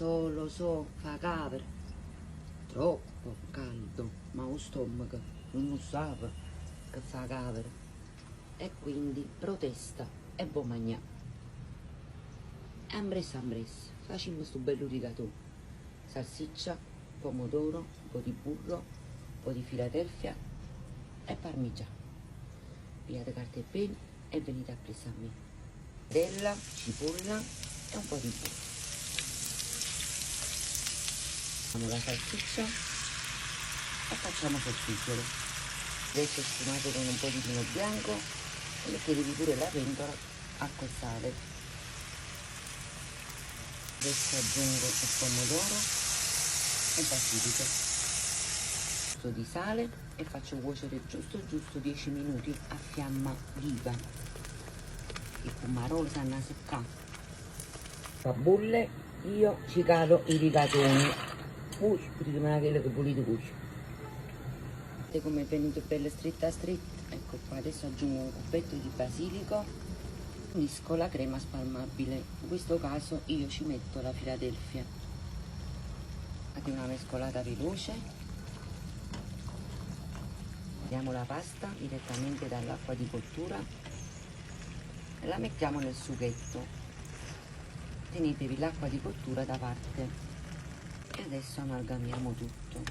lo so, fa capere. Troppo caldo, ma lo stomaco non lo sa che fa capere. E quindi protesta e buon mangià. Ambressa, facciamo questo bello rigatone. Salsiccia, pomodoro, un po' di burro, un po' di Philadelphia e parmigiano. Pigliate carta e penna e venite a presa a me. Della, cipolla e un po' di burro. Facciamo la salsiccia e facciamo soffriggere. Adesso sfumate con un po' di vino bianco e mettetevi pure la pentola, acqua e sale. Adesso aggiungo il pomodoro e basilico, un po' di sale e faccio cuocere giusto 10 minuti a fiamma viva. I pomaroli stanno a seccare. A bolle io ci calo i rigatoni. Prima che pulite cuocio. Vedete come è venuto bello stretta. Ecco qua, adesso aggiungo un cuppetto di basilico, unisco la crema spalmabile. In questo caso io ci metto la Philadelphia. Fate una mescolata veloce. Diamo la pasta direttamente dall'acqua di cottura e la mettiamo nel sughetto. Tenetevi l'acqua di cottura da parte. E adesso amalgamiamo tutto.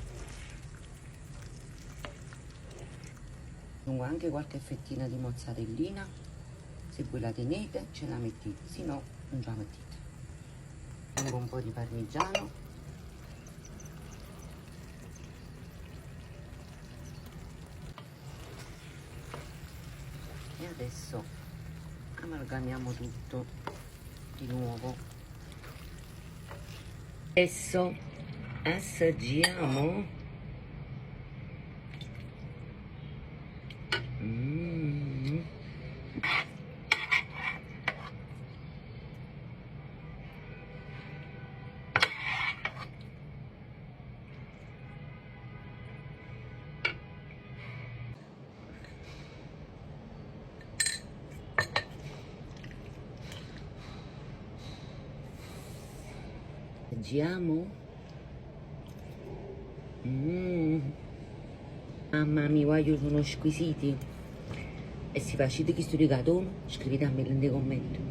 Aggiungo anche qualche fettina di mozzarellina, se voi la tenete ce la mettete, se no non ce la mettete. Aggiungo un po' di parmigiano. E adesso amalgamiamo tutto di nuovo. Adesso assaggiamo. Assaggiamo. Mamma mia, guaglio sono squisiti. E se facete questo rigatone, scrivetemi nei commenti.